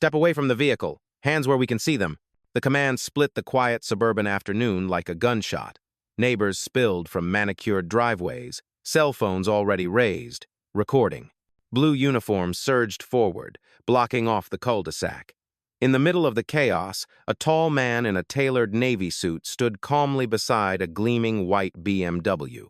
Step away from the vehicle. Hands where we can see them. The command split the quiet suburban afternoon like a gunshot. Neighbors spilled from manicured driveways, cell phones already raised, recording. Blue uniforms surged forward, blocking off the cul-de-sac. In the middle of the chaos, a tall man in a tailored Navy suit stood calmly beside a gleaming white BMW.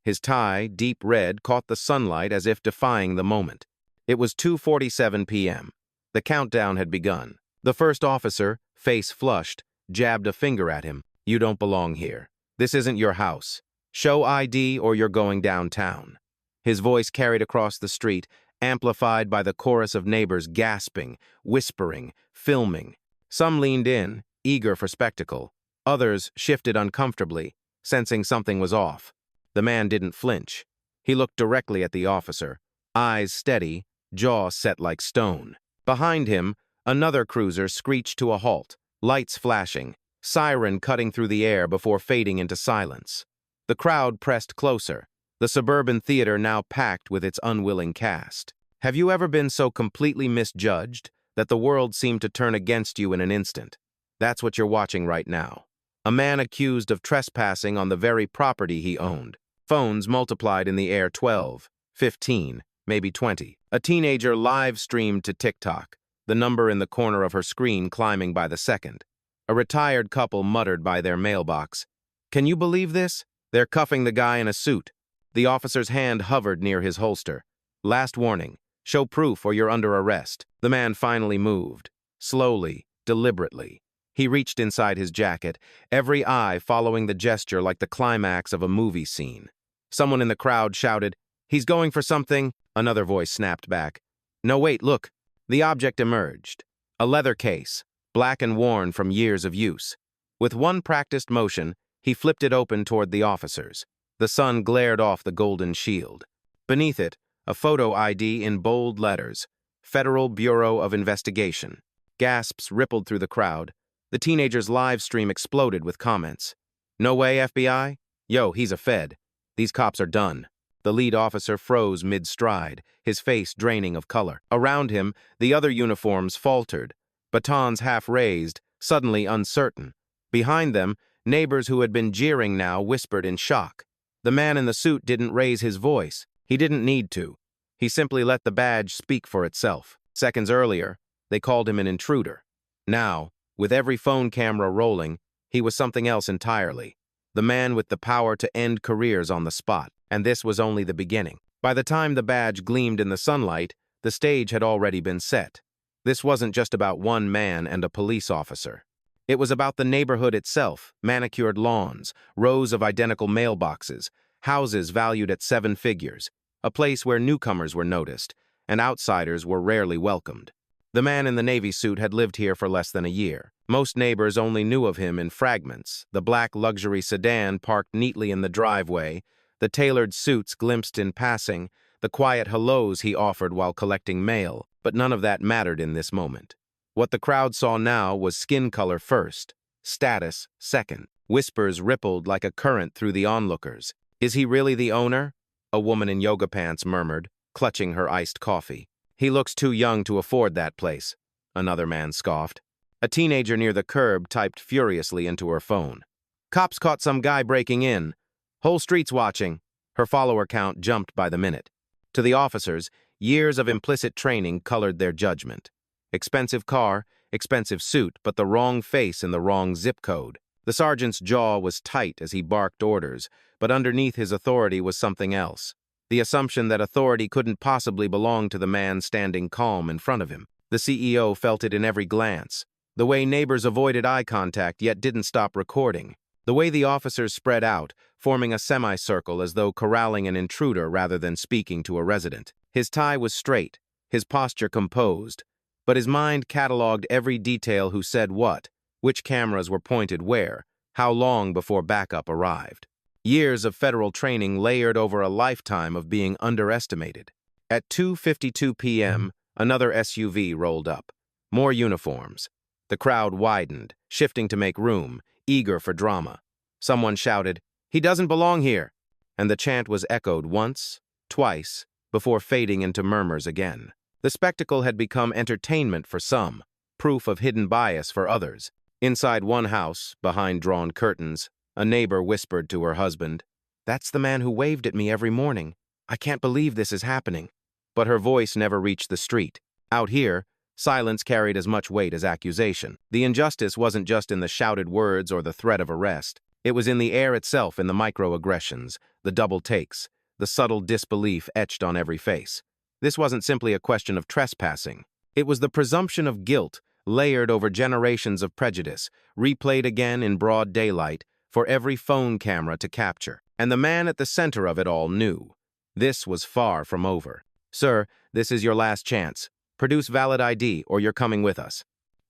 His tie, deep red, caught the sunlight as if defying the moment. It was 2:47 p.m. The countdown had begun. The first officer, face flushed, jabbed a finger at him. "You don't belong here. This isn't your house. Show ID or you're going downtown." His voice carried across the street, amplified by the chorus of neighbors gasping, whispering, filming. Some leaned in, eager for spectacle. Others shifted uncomfortably, sensing something was off. The man didn't flinch. He looked directly at the officer, eyes steady, jaw set like stone. Behind him, another cruiser screeched to a halt, lights flashing, siren cutting through the air before fading into silence. The crowd pressed closer, the suburban theater now packed with its unwilling cast. Have you ever been so completely misjudged that the world seemed to turn against you in an instant? That's what you're watching right now. A man accused of trespassing on the very property he owned. Phones multiplied in the air 12, 15, maybe 20. A teenager live-streamed to TikTok, the number in the corner of her screen climbing by the second. A retired couple muttered by their mailbox, "Can you believe this? They're cuffing the guy in a suit." The officer's hand hovered near his holster. "Last warning. Show proof or you're under arrest." The man finally moved. Slowly, deliberately. He reached inside his jacket, every eye following the gesture like the climax of a movie scene. Someone in the crowd shouted, "He's going for something." Another voice snapped back, "No, wait, look." The object emerged. A leather case, black and worn from years of use. With one practiced motion, he flipped it open toward the officers. The sun glared off the golden shield. Beneath it, a photo ID in bold letters, Federal Bureau of Investigation. Gasps rippled through the crowd. The teenager's live stream exploded with comments. "No way, FBI? Yo, he's a Fed. These cops are done." The lead officer froze mid-stride, his face draining of color. Around him, the other uniforms faltered, batons half raised, suddenly uncertain. Behind them, neighbors who had been jeering now whispered in shock. The man in the suit didn't raise his voice. He didn't need to. He simply let the badge speak for itself. Seconds earlier, they called him an intruder. Now, with every phone camera rolling, he was something else entirely. The man with the power to end careers on the spot. And this was only the beginning. By the time the badge gleamed in the sunlight, the stage had already been set. This wasn't just about one man and a police officer. It was about the neighborhood itself, manicured lawns, rows of identical mailboxes, houses valued at 7 figures, a place where newcomers were noticed, and outsiders were rarely welcomed. The man in the Navy suit had lived here for less than a year. Most neighbors only knew of him in fragments, the black luxury sedan parked neatly in the driveway, the tailored suits glimpsed in passing, the quiet hellos he offered while collecting mail, but none of that mattered in this moment. What the crowd saw now was skin color first, status second. Whispers rippled like a current through the onlookers. "Is he really the owner?" a woman in yoga pants murmured, clutching her iced coffee. "He looks too young to afford that place," another man scoffed. A teenager near the curb typed furiously into her phone. "Cops caught some guy breaking in. Whole street's watching." Her follower count jumped by the minute. To the officers, years of implicit training colored their judgment. Expensive car, expensive suit, but the wrong face in the wrong zip code. The sergeant's jaw was tight as he barked orders, but underneath his authority was something else. The assumption that authority couldn't possibly belong to the man standing calm in front of him. The CEO felt it in every glance. The way neighbors avoided eye contact yet didn't stop recording. The way the officers spread out, forming a semicircle as though corralling an intruder rather than speaking to a resident. His tie was straight, his posture composed, but his mind cataloged every detail: who said what, which cameras were pointed where, how long before backup arrived. Years of federal training layered over a lifetime of being underestimated. At 2:52 p.m., another SUV rolled up. More uniforms. The crowd widened, shifting to make room, eager for drama. Someone shouted, "He doesn't belong here," and the chant was echoed once, twice, before fading into murmurs again. The spectacle had become entertainment for some. proof of hidden bias for others. Inside one house, behind drawn curtains, a neighbor whispered to her husband, "That's the man who waved at me every morning. I can't believe this is happening." But her voice never reached the street. Out here, silence carried as much weight as accusation. The injustice wasn't just in the shouted words or the threat of arrest. It was in the air itself, in the microaggressions, the double takes, the subtle disbelief etched on every face. This wasn't simply a question of trespassing. It was the presumption of guilt, layered over generations of prejudice, replayed again in broad daylight for every phone camera to capture. And the man at the center of it all knew. This was far from over. "Sir, this is your last chance. Produce valid ID or you're coming with us."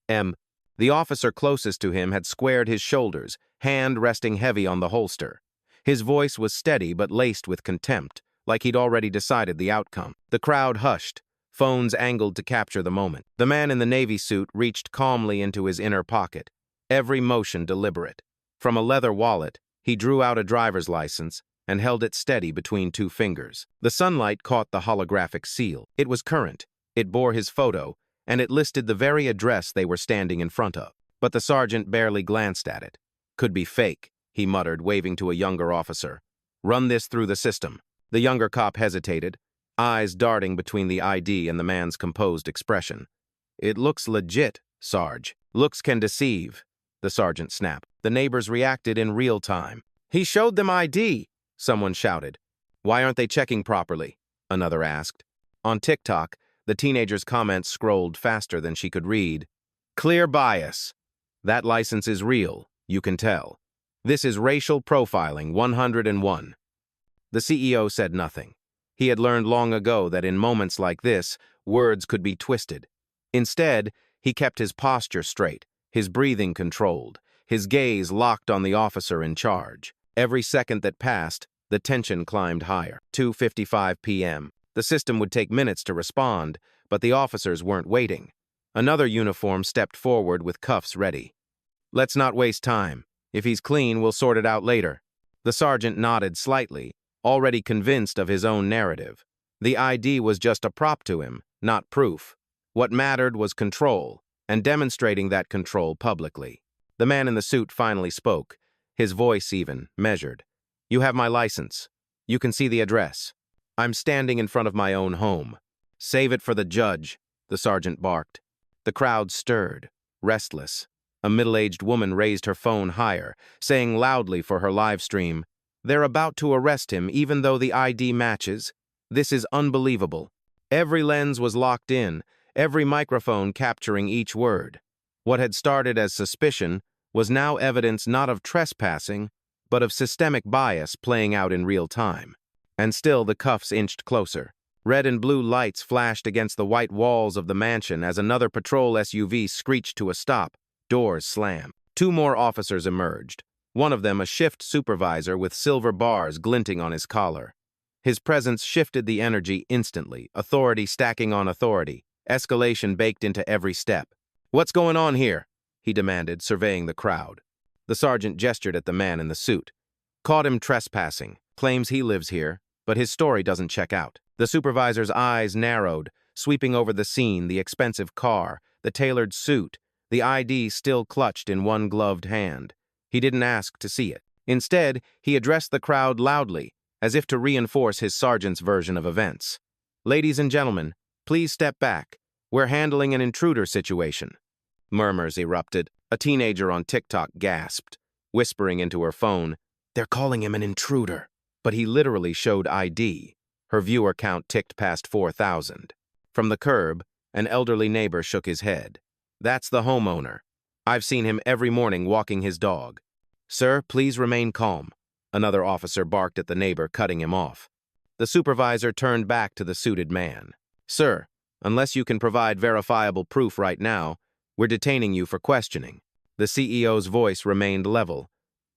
The officer closest to him had squared his shoulders, hand resting heavy on the holster. His voice was steady but laced with contempt, like he'd already decided the outcome. The crowd hushed, phones angled to capture the moment. The man in the navy suit reached calmly into his inner pocket, every motion deliberate. From a leather wallet, he drew out a driver's license and held it steady between two fingers. The sunlight caught the holographic seal. It was current, it bore his photo, and it listed the very address they were standing in front of. But the sergeant barely glanced at it. "Could be fake," he muttered, waving to a younger officer. "Run this through the system." The younger cop hesitated, eyes darting between the ID and the man's composed expression. "It looks legit, Sarge." "Looks can deceive," the sergeant snapped. The neighbors reacted in real time. "He showed them ID," someone shouted. "Why aren't they checking properly?" another asked. On TikTok, the teenager's comments scrolled faster than she could read. "Clear bias. That license is real, you can tell. This is racial profiling 101. The CEO said nothing. He had learned long ago that in moments like this, words could be twisted. Instead, he kept his posture straight, his breathing controlled, his gaze locked on the officer in charge. Every second that passed, the tension climbed higher. 2:55 p.m. The system would take minutes to respond, but the officers weren't waiting. Another uniform stepped forward with cuffs ready. "Let's not waste time. If he's clean, we'll sort it out later." The sergeant nodded slightly, already convinced of his own narrative. The ID was just a prop to him, not proof. What mattered was control, and demonstrating that control publicly. The man in the suit finally spoke, his voice even, measured. "You have my license. You can see the address. I'm standing in front of my own home. Save it for the judge," the sergeant barked. The crowd stirred, restless. A middle-aged woman raised her phone higher, saying loudly for her live stream, "They're about to arrest him even though the ID matches. This is unbelievable." Every lens was locked in, every microphone capturing each word. What had started as suspicion was now evidence not of trespassing, but of systemic bias playing out in real time. And still the cuffs inched closer. Red and blue lights flashed against the white walls of the mansion as another patrol SUV screeched to a stop. Doors slammed. Two more officers emerged, one of them a shift supervisor with silver bars glinting on his collar. His presence shifted the energy instantly, authority stacking on authority, escalation baked into every step. "What's going on here?" he demanded, surveying the crowd. The sergeant gestured at the man in the suit. "Caught him trespassing. Claims he lives here, but his story doesn't check out." The supervisor's eyes narrowed, sweeping over the scene, the expensive car, the tailored suit, the ID still clutched in one gloved hand. He didn't ask to see it. Instead, he addressed the crowd loudly, as if to reinforce his sergeant's version of events. "Ladies and gentlemen, please step back. We're handling an intruder situation." Murmurs erupted. A teenager on TikTok gasped, whispering into her phone, "They're calling him an intruder." But he literally showed ID. Her viewer count ticked past 4,000. From the curb, an elderly neighbor shook his head. "That's the homeowner. I've seen him every morning walking his dog." "Sir, please remain calm," another officer barked at the neighbor, cutting him off. The supervisor turned back to the suited man. "Sir, unless you can provide verifiable proof right now, we're detaining you for questioning." The CEO's voice remained level.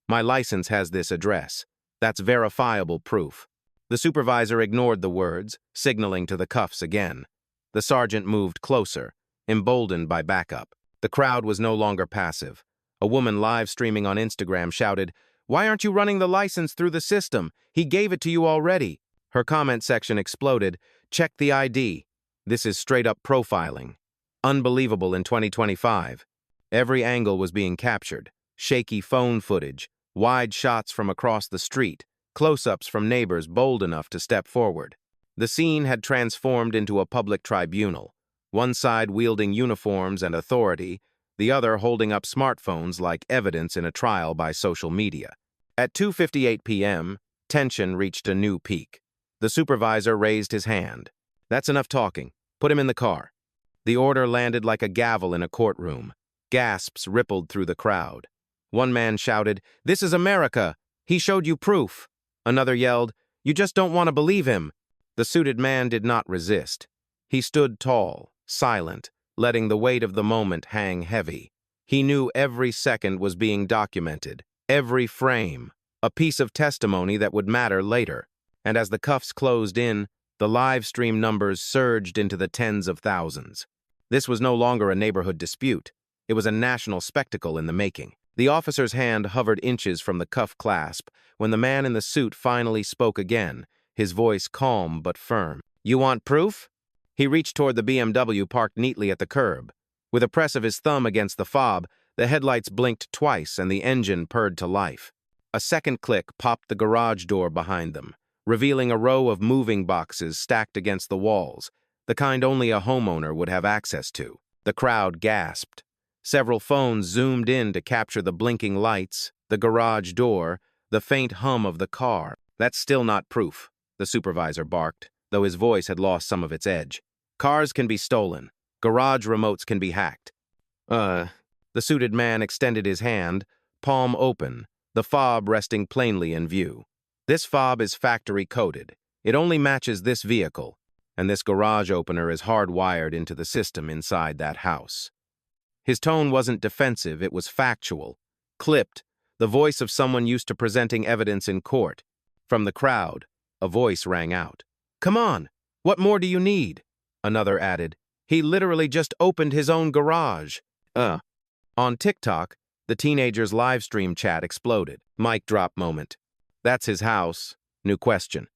"My license has this address. That's verifiable proof." The supervisor ignored the words, signaling to the cuffs again. The sergeant moved closer, emboldened by backup. The crowd was no longer passive. A woman live streaming on Instagram shouted, "Why aren't you running the license through the system? He gave it to you already." Her comment section exploded, "Check the ID. This is straight-up profiling. Unbelievable in 2025. Every angle was being captured. Shaky phone footage, wide shots from across the street, close-ups from neighbors bold enough to step forward. The scene had transformed into a public tribunal, one side wielding uniforms and authority, the other holding up smartphones like evidence in a trial by social media. At 2:58 p.m., tension reached a new peak. The supervisor raised his hand. "That's enough talking. Put him in the car." The order landed like a gavel in a courtroom. Gasps rippled through the crowd. One man shouted, "This is America! He showed you proof!" Another yelled, "You just don't want to believe him!" The suited man did not resist. He stood tall, silent, letting the weight of the moment hang heavy. He knew every second was being documented, every frame, a piece of testimony that would matter later. And as the cuffs closed in, the live stream numbers surged into the tens of thousands. This was no longer a neighborhood dispute. It was a national spectacle in the making. The officer's hand hovered inches from the cuff clasp when the man in the suit finally spoke again, his voice calm but firm. "You want proof?" He reached toward the BMW parked neatly at the curb. With a press of his thumb against the fob, the headlights blinked twice and the engine purred to life. A second click popped the garage door behind them, revealing a row of moving boxes stacked against the walls, the kind only a homeowner would have access to. The crowd gasped. Several phones zoomed in to capture the blinking lights, the garage door, the faint hum of the car. "That's still not proof," the supervisor barked, though his voice had lost some of its edge. "Cars can be stolen. Garage remotes can be hacked." The suited man extended his hand, palm open, the fob resting plainly in view. "This fob is factory-coded. It only matches this vehicle, and this garage opener is hardwired into the system inside that house." His tone wasn't defensive, it was factual, clipped, the voice of someone used to presenting evidence in court. From the crowd, a voice rang out. "Come on, what more do you need?" Another added, "He literally just opened his own garage." On TikTok, the teenager's live stream chat exploded. Mic drop moment. "That's his house. New question."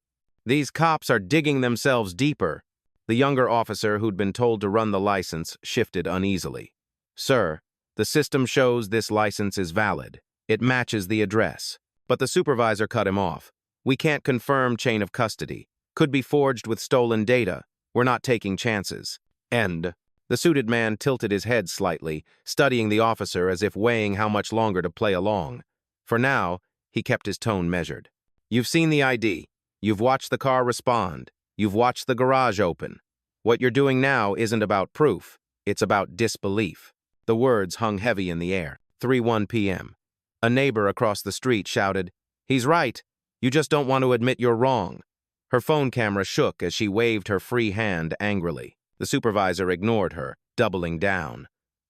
"These cops are digging themselves deeper." The younger officer who'd been told to run the license shifted uneasily. "Sir, the system shows this license is valid. It matches the address." But the supervisor cut him off. "We can't confirm chain of custody. Could be forged with stolen data. We're not taking chances." End. The suited man tilted his head slightly, studying the officer as if weighing how much longer to play along. For now, he kept his tone measured. "You've seen the ID. You've watched the car respond. You've watched the garage open. What you're doing now isn't about proof. It's about disbelief." The words hung heavy in the air. 3:01 p.m. A neighbor across the street shouted, "He's right. You just don't want to admit you're wrong." Her phone camera shook as she waved her free hand angrily. The supervisor ignored her, doubling down.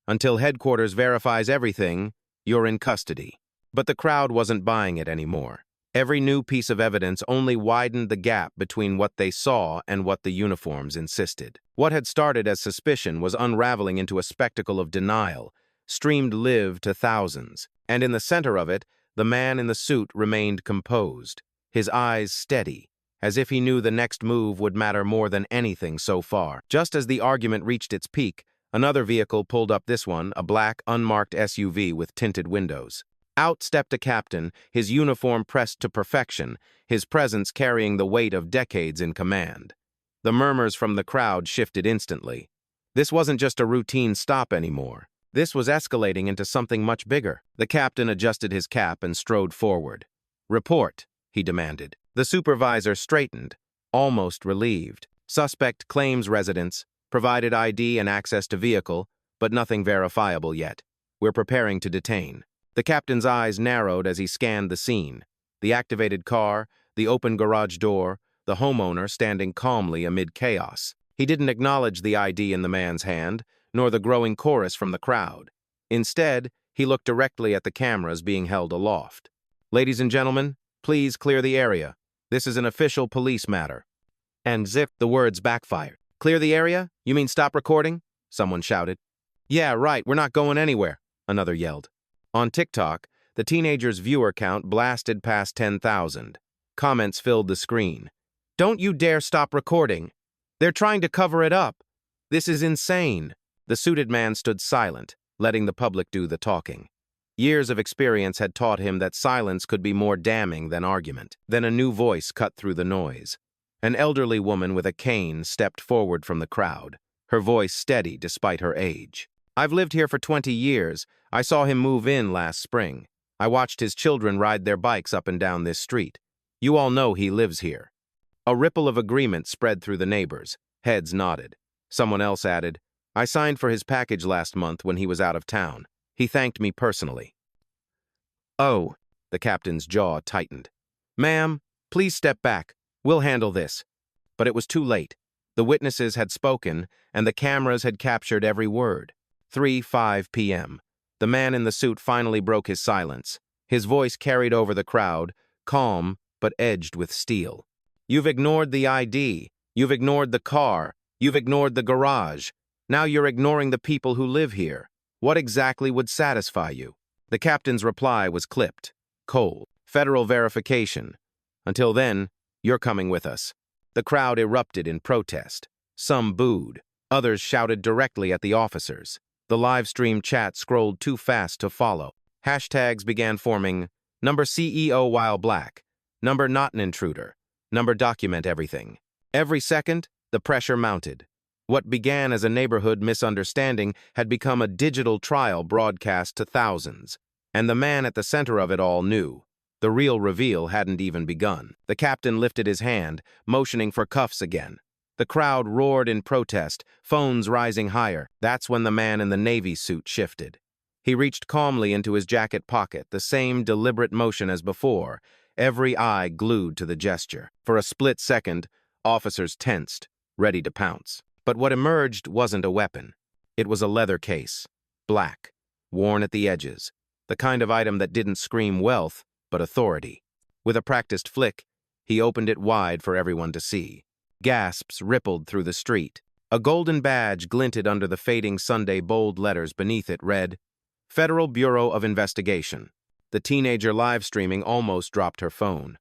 "Until headquarters verifies everything, you're in custody." But the crowd wasn't buying it anymore. Every new piece of evidence only widened the gap between what they saw and what the uniforms insisted. What had started as suspicion was unraveling into a spectacle of denial, streamed live to thousands. And in the center of it, the man in the suit remained composed, his eyes steady, as if he knew the next move would matter more than anything so far. Just as the argument reached its peak, another vehicle pulled up, this one, a black, unmarked SUV with tinted windows. Out stepped a captain, his uniform pressed to perfection, his presence carrying the weight of decades in command. The murmurs from the crowd shifted instantly. This wasn't just a routine stop anymore. This was escalating into something much bigger. The captain adjusted his cap and strode forward. "Report," he demanded. The supervisor straightened, almost relieved. "Suspect claims residence, provided ID and access to vehicle, but nothing verifiable yet. We're preparing to detain." The captain's eyes narrowed as he scanned the scene. The activated car, the open garage door, the homeowner standing calmly amid chaos. He didn't acknowledge the ID in the man's hand, nor the growing chorus from the crowd. Instead, he looked directly at the cameras being held aloft. "Ladies and gentlemen, please clear the area. This is an official police matter." And zip, the words backfired. "Clear the area? You mean stop recording?" someone shouted. "Yeah, right, we're not going anywhere," another yelled. On TikTok, the teenager's viewer count blasted past 10,000. Comments filled the screen. "Don't you dare stop recording. They're trying to cover it up. This is insane." The suited man stood silent, letting the public do the talking. Years of experience had taught him that silence could be more damning than argument. Then a new voice cut through the noise. An elderly woman with a cane stepped forward from the crowd, her voice steady despite her age. "I've lived here for 20 years. I saw him move in last spring. I watched his children ride their bikes up and down this street. You all know he lives here." A ripple of agreement spread through the neighbors. Heads nodded. Someone else added, "I signed for his package last month when he was out of town. He thanked me personally." "Oh," the captain's jaw tightened. "Ma'am, please step back. We'll handle this." But it was too late. The witnesses had spoken, and the cameras had captured every word. 3:05 p.m. The man in the suit finally broke his silence. His voice carried over the crowd, calm but edged with steel. "You've ignored the ID. You've ignored the car. You've ignored the garage. Now you're ignoring the people who live here. What exactly would satisfy you?" The captain's reply was clipped, cold. "Federal verification. Until then, you're coming with us." The crowd erupted in protest. Some booed. Others shouted directly at the officers. The live-stream chat scrolled too fast to follow. Hashtags began forming, "Number CEO while black," "Number not an intruder," "Number document everything." Every second, the pressure mounted. What began as a neighborhood misunderstanding had become a digital trial broadcast to thousands. And the man at the center of it all knew. The real reveal hadn't even begun. The captain lifted his hand, motioning for cuffs again. The crowd roared in protest, phones rising higher. That's when the man in the Navy suit shifted. He reached calmly into his jacket pocket, the same deliberate motion as before, every eye glued to the gesture. For a split second, officers tensed, ready to pounce. But what emerged wasn't a weapon. It was a leather case, black, worn at the edges, the kind of item that didn't scream wealth, but authority. With a practiced flick, he opened it wide for everyone to see. Gasps rippled through the street. A golden badge glinted under the fading Sunday bold letters beneath it read, "Federal Bureau of Investigation." The teenager live streaming almost dropped her phone.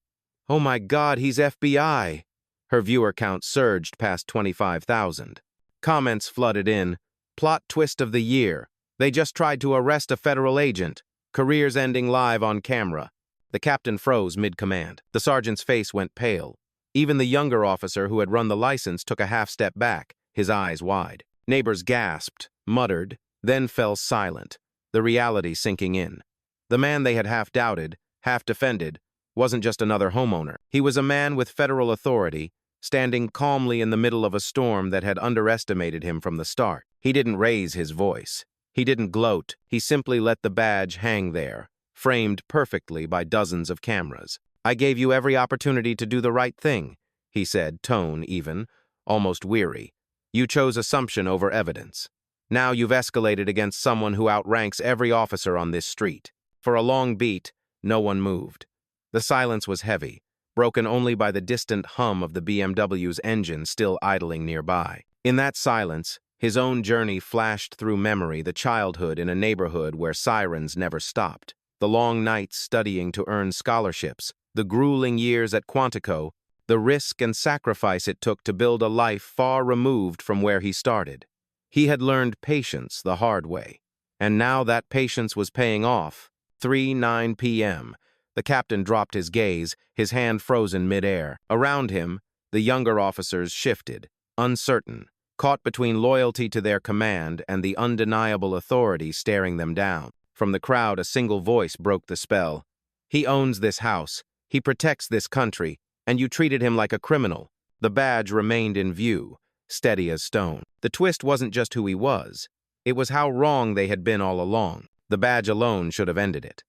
"Oh my God, he's FBI!" Her viewer count surged past 25,000. Comments flooded in. "Plot twist of the year. They just tried to arrest a federal agent. Careers ending live on camera." The captain froze mid-command. The sergeant's face went pale. Even the younger officer who had run the license took a half-step back, his eyes wide. Neighbors gasped, muttered, then fell silent, the reality sinking in. The man they had half doubted, half defended, wasn't just another homeowner. He was a man with federal authority, standing calmly in the middle of a storm that had underestimated him from the start. He didn't raise his voice. He didn't gloat. He simply let the badge hang there, framed perfectly by dozens of cameras. "I gave you every opportunity to do the right thing," he said, tone even, almost weary. "You chose assumption over evidence. Now you've escalated against someone who outranks every officer on this street." For a long beat, no one moved. The silence was heavy, broken only by the distant hum of the BMW's engine still idling nearby. In that silence, his own journey flashed through memory, the childhood in a neighborhood where sirens never stopped, the long nights studying to earn scholarships, the grueling years at Quantico, the risk and sacrifice it took to build a life far removed from where he started. He had learned patience the hard way, and now that patience was paying off. 3:09 p.m. The captain dropped his gaze, his hand frozen mid-air. Around him, the younger officers shifted, uncertain, caught between loyalty to their command and the undeniable authority staring them down. From the crowd, a single voice broke the spell. "He owns this house. He protects this country, and you treated him like a criminal." The badge remained in view, steady as stone. The twist wasn't just who he was. It was how wrong they had been all along. The badge alone should have ended it.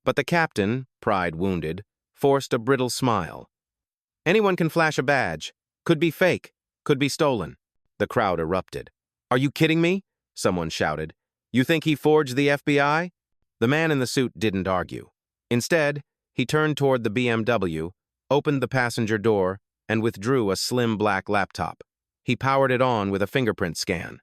But the captain, pride wounded, forced a brittle smile. "Anyone can flash a badge. Could be fake. Could be stolen." The crowd erupted. "Are you kidding me?" someone shouted. "You think he forged the FBI?" The man in the suit didn't argue. Instead, he turned toward the BMW, opened the passenger door, and withdrew a slim black laptop. He powered it on with a fingerprint scan.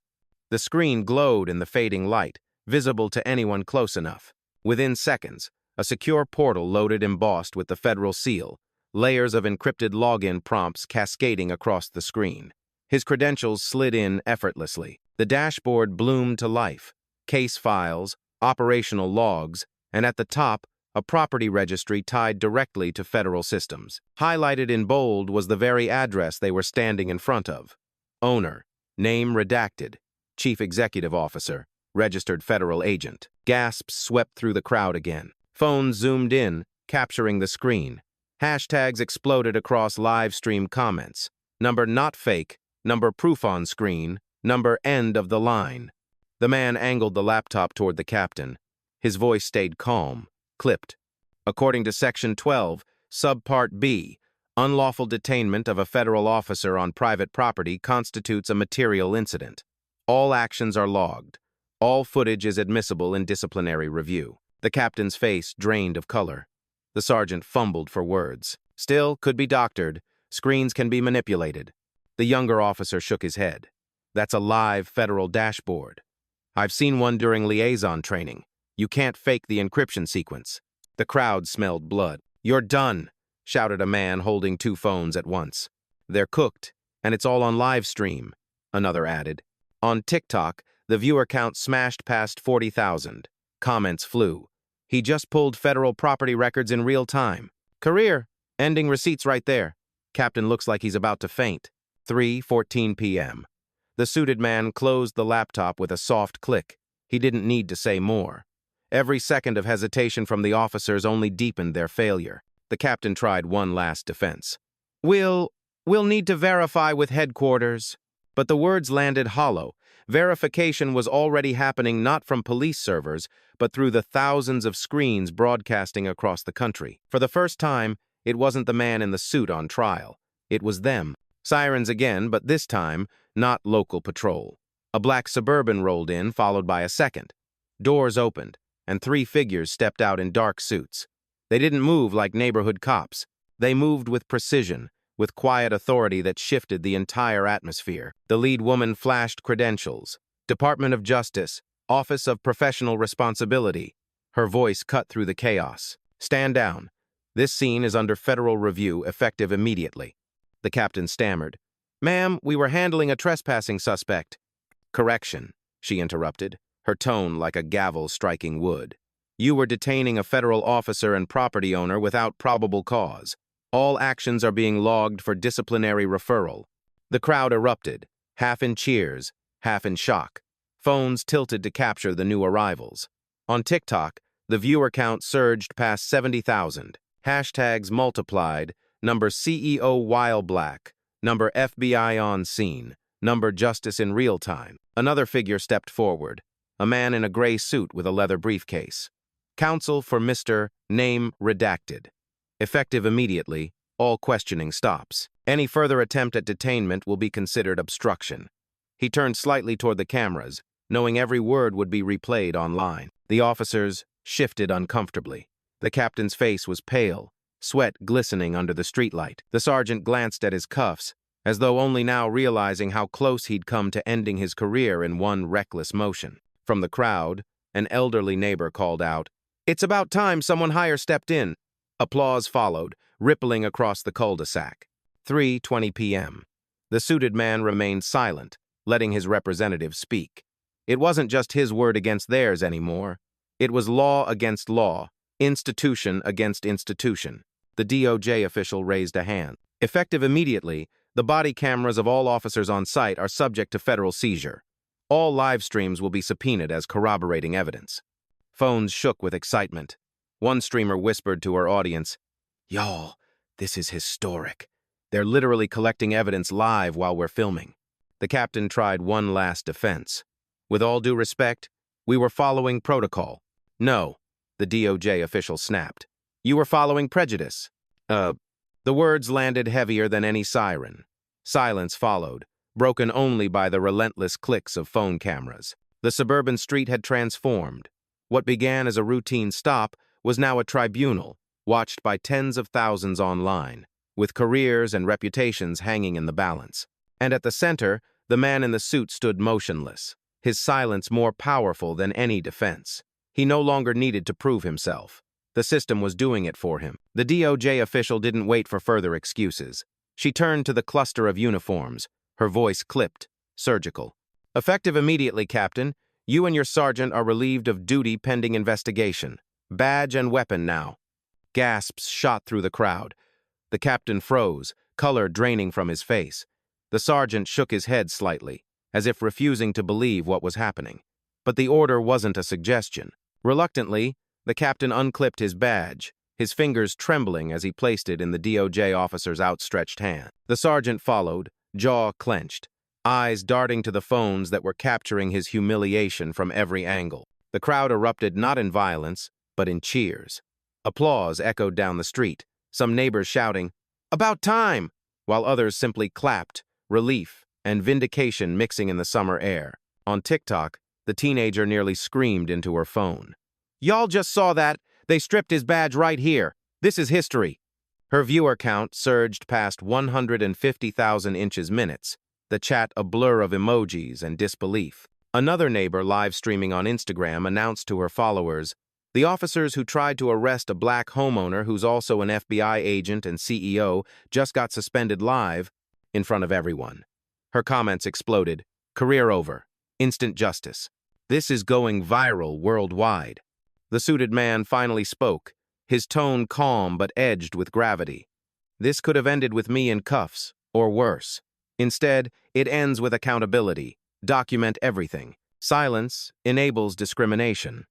The screen glowed in the fading light, visible to anyone close enough. Within seconds, a secure portal loaded embossed with the federal seal, layers of encrypted login prompts cascading across the screen. His credentials slid in effortlessly. The dashboard bloomed to life. Case files, operational logs, and at the top, a property registry tied directly to federal systems. Highlighted in bold was the very address they were standing in front of. Owner, name redacted, Chief Executive Officer, registered federal agent. Gasps swept through the crowd again. Phones zoomed in, capturing the screen. Hashtags exploded across live stream comments. Number not fake, number proof on screen, number end of the line. The man angled the laptop toward the captain. His voice stayed calm, clipped. According to Section 12, Subpart B, unlawful detainment of a federal officer on private property constitutes a material incident. All actions are logged. All footage is admissible in disciplinary review. The captain's face drained of color. The sergeant fumbled for words. Still, could be doctored. Screens can be manipulated. The younger officer shook his head. That's a live federal dashboard. I've seen one during liaison training. You can't fake the encryption sequence. The crowd smelled blood. You're done, shouted a man holding two phones at once. They're cooked, and it's all on live stream, another added. On TikTok, the viewer count smashed past 40,000. Comments flew. He just pulled federal property records in real time. Career, ending receipts right there. Captain looks like he's about to faint. 3:14 p.m. The suited man closed the laptop with a soft click. He didn't need to say more. Every second of hesitation from the officers only deepened their failure. The captain tried one last defense. We'll need to verify with headquarters. But the words landed hollow. Verification was already happening not from police servers, but through the thousands of screens broadcasting across the country. For the first time, it wasn't the man in the suit on trial. It was them. Sirens again, but this time, not local patrol. A black Suburban rolled in, followed by a second. Doors opened, and three figures stepped out in dark suits. They didn't move like neighborhood cops. They moved with precision, with quiet authority that shifted the entire atmosphere. The lead woman flashed credentials. Department of Justice, Office of Professional Responsibility. Her voice cut through the chaos. Stand down. This scene is under federal review, effective immediately. The captain stammered. Ma'am, we were handling a trespassing suspect. Correction, she interrupted, her tone like a gavel striking wood. You were detaining a federal officer and property owner without probable cause. All actions are being logged for disciplinary referral. The crowd erupted, half in cheers, half in shock. Phones tilted to capture the new arrivals. On TikTok, the viewer count surged past 70,000. Hashtags multiplied, number CEO while black, number FBI on scene, number justice in real time. Another figure stepped forward, a man in a gray suit with a leather briefcase. Counsel for Mr. Name redacted. Effective immediately, all questioning stops. Any further attempt at detainment will be considered obstruction. He turned slightly toward the cameras, knowing every word would be replayed online. The officers shifted uncomfortably. The captain's face was pale, sweat glistening under the streetlight. The sergeant glanced at his cuffs, as though only now realizing how close he'd come to ending his career in one reckless motion. From the crowd, an elderly neighbor called out, "It's about time someone higher stepped in." Applause followed, rippling across the cul-de-sac. 3:20 p.m. The suited man remained silent, letting his representative speak. It wasn't just his word against theirs anymore. It was law against law, institution against institution. The DOJ official raised a hand. Effective immediately, the body cameras of all officers on site are subject to federal seizure. All live streams will be subpoenaed as corroborating evidence. Phones shook with excitement. One streamer whispered to her audience, "Y'all, this is historic. They're literally collecting evidence live while we're filming." The captain tried one last defense. "With all due respect, we were following protocol." "No," the DOJ official snapped. "You were following prejudice." The words landed heavier than any siren. Silence followed, broken only by the relentless clicks of phone cameras. The suburban street had transformed. What began as a routine stop was now a tribunal, watched by tens of thousands online, with careers and reputations hanging in the balance. And at the center, the man in the suit stood motionless, his silence more powerful than any defense. He no longer needed to prove himself. The system was doing it for him. The DOJ official didn't wait for further excuses. She turned to the cluster of uniforms, her voice clipped, surgical. Effective immediately, Captain. You and your sergeant are relieved of duty pending investigation. Badge and weapon now. Gasps shot through the crowd. The captain froze, color draining from his face. The sergeant shook his head slightly, as if refusing to believe what was happening. But the order wasn't a suggestion. Reluctantly, the captain unclipped his badge, his fingers trembling as he placed it in the DOJ officer's outstretched hand. The sergeant followed, jaw clenched, eyes darting to the phones that were capturing his humiliation from every angle. The crowd erupted not in violence, but in cheers. Applause echoed down the street, some neighbors shouting, "About time!" while others simply clapped, relief and vindication mixing in the summer air. On TikTok, the teenager nearly screamed into her phone. "Y'all just saw that? They stripped his badge right here. This is history." Her viewer count surged past 150,000 minutes, the chat a blur of emojis and disbelief. Another neighbor live streaming on Instagram announced to her followers, "The officers who tried to arrest a black homeowner who's also an FBI agent and CEO just got suspended live in front of everyone." Her comments exploded. "Career over. Instant justice. This is going viral worldwide." The suited man finally spoke, his tone calm but edged with gravity. "This could have ended with me in cuffs, or worse. Instead, it ends with accountability. Document everything. Silence enables discrimination."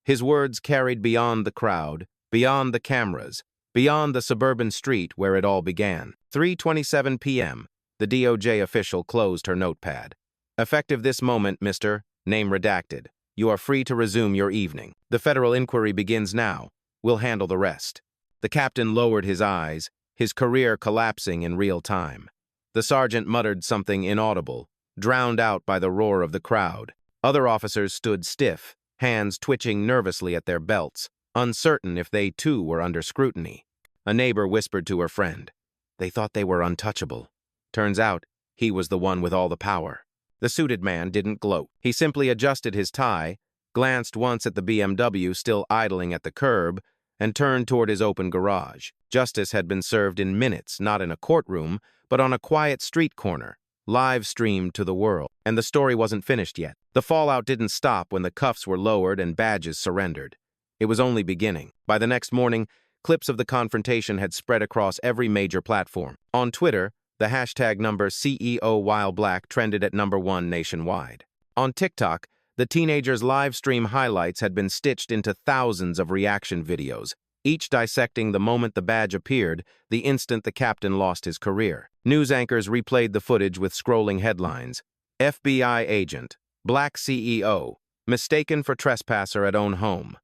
His words carried beyond the crowd, beyond the cameras, beyond the suburban street where it all began. 3:27 p.m., the DOJ official closed her notepad. "Effective this moment, Mr. Name redacted. You are free to resume your evening. The federal inquiry begins now. We'll handle the rest." The captain lowered his eyes, his career collapsing in real time. The sergeant muttered something inaudible, drowned out by the roar of the crowd. Other officers stood stiff, hands twitching nervously at their belts, uncertain if they too were under scrutiny. A neighbor whispered to her friend, "They thought they were untouchable. Turns out, he was the one with all the power." The suited man didn't gloat. He simply adjusted his tie, glanced once at the BMW still idling at the curb, and turned toward his open garage. Justice had been served in minutes, not in a courtroom, but on a quiet street corner, live streamed to the world. And the story wasn't finished yet. The fallout didn't stop when the cuffs were lowered and badges surrendered. It was only beginning. By the next morning, clips of the confrontation had spread across every major platform. On Twitter, the hashtag number #CEOWhileBlack trended at #1 nationwide. On TikTok, the teenager's live stream highlights had been stitched into thousands of reaction videos, each dissecting the moment the badge appeared, the instant the captain lost his career. News anchors replayed the footage with scrolling headlines. "FBI agent, black CEO, mistaken for trespasser at own home."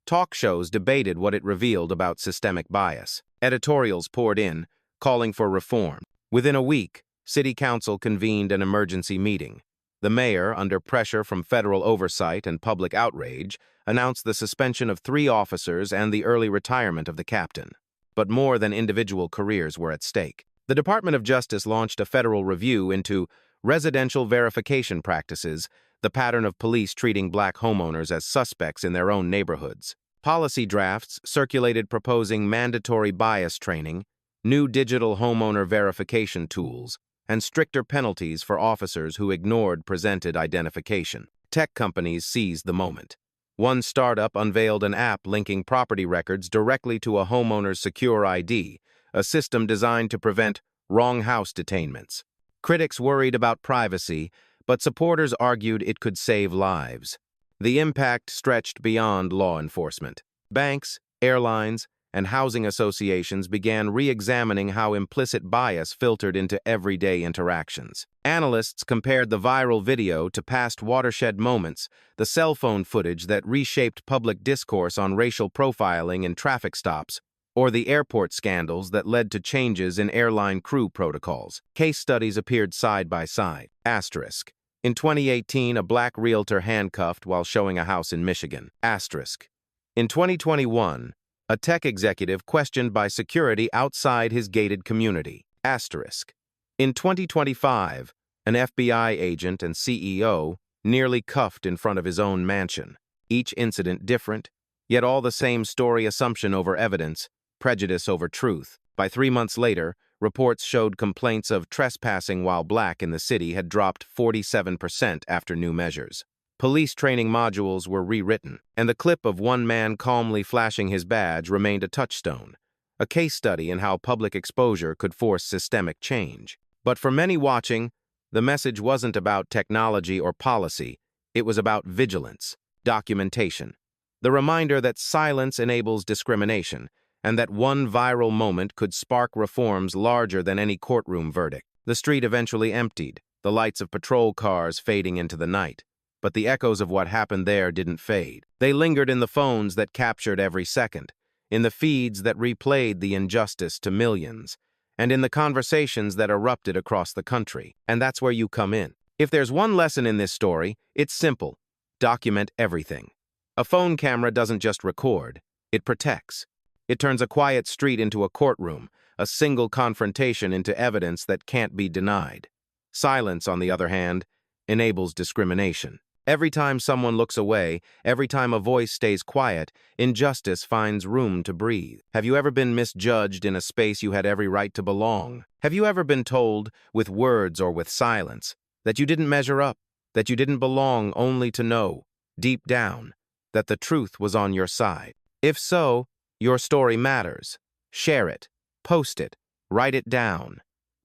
Talk shows debated what it revealed about systemic bias. Editorials poured in, calling for reform. Within a week, City Council convened an emergency meeting. The mayor, under pressure from federal oversight and public outrage, announced the suspension of 3 officers and the early retirement of the captain. But more than individual careers were at stake. The Department of Justice launched a federal review into residential verification practices, the pattern of police treating black homeowners as suspects in their own neighborhoods. Policy drafts circulated proposing mandatory bias training, new digital homeowner verification tools, and stricter penalties for officers who ignored presented identification. Tech companies seized the moment. One startup unveiled an app linking property records directly to a homeowner's secure ID, a system designed to prevent wrong house detainments. Critics worried about privacy, but supporters argued it could save lives. The impact stretched beyond law enforcement. Banks, airlines, and housing associations began re-examining how implicit bias filtered into everyday interactions. Analysts compared the viral video to past watershed moments, the cell phone footage that reshaped public discourse on racial profiling in traffic stops, or the airport scandals that led to changes in airline crew protocols. Case studies appeared side by side. Asterisk. In 2018, a black realtor handcuffed while showing a house in Michigan. Asterisk. In 2021, a tech executive questioned by security outside his gated community. Asterisk. In 2025, an FBI agent and CEO nearly cuffed in front of his own mansion. Each incident different, yet all the same story: assumption over evidence, prejudice over truth. By 3 months later, Reports showed complaints of trespassing while black in the city had dropped 47% after new measures. Police training modules were rewritten, and the clip of one man calmly flashing his badge remained a touchstone, a case study in how public exposure could force systemic change. But for many watching, the message wasn't about technology or policy, it was about vigilance, documentation. The reminder that silence enables discrimination, and that one viral moment could spark reforms larger than any courtroom verdict. The street eventually emptied, the lights of patrol cars fading into the night. But the echoes of what happened there didn't fade. They lingered in the phones that captured every second, in the feeds that replayed the injustice to millions, and in the conversations that erupted across the country. And that's where you come in. If there's one lesson in this story, it's simple. Document everything. A phone camera doesn't just record, it protects. It turns a quiet street into a courtroom, a single confrontation into evidence that can't be denied. Silence, on the other hand, enables discrimination. Every time someone looks away, every time a voice stays quiet, injustice finds room to breathe. Have you ever been misjudged in a space you had every right to belong? Have you ever been told, with words or with silence, that you didn't measure up, that you didn't belong, only to know, deep down, that the truth was on your side? If so, your story matters. Share it, post it, write it down.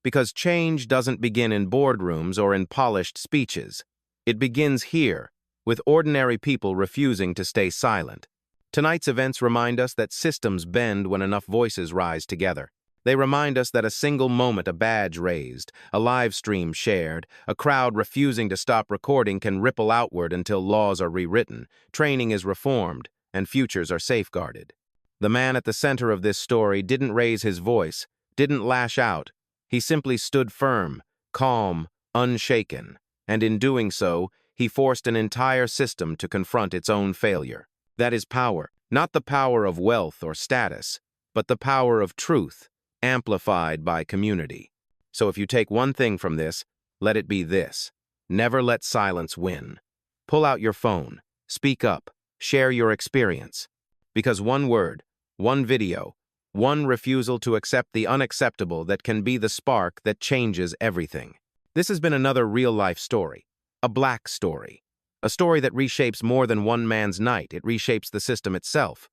Because change doesn't begin in boardrooms or in polished speeches. It begins here, with ordinary people refusing to stay silent. Tonight's events remind us that systems bend when enough voices rise together. They remind us that a single moment, a badge raised, a live stream shared, a crowd refusing to stop recording can ripple outward until laws are rewritten, training is reformed, and futures are safeguarded. The man at the center of this story didn't raise his voice, didn't lash out. He simply stood firm, calm, unshaken, and in doing so, he forced an entire system to confront its own failure. That is power, not the power of wealth or status, but the power of truth, amplified by community. So if you take one thing from this, let it be this: never let silence win. Pull out your phone, speak up, share your experience. Because one word, one video, one refusal to accept the unacceptable that can be the spark that changes everything. This has been another real-life story, a black story, a story that reshapes more than one man's night. It reshapes the system itself.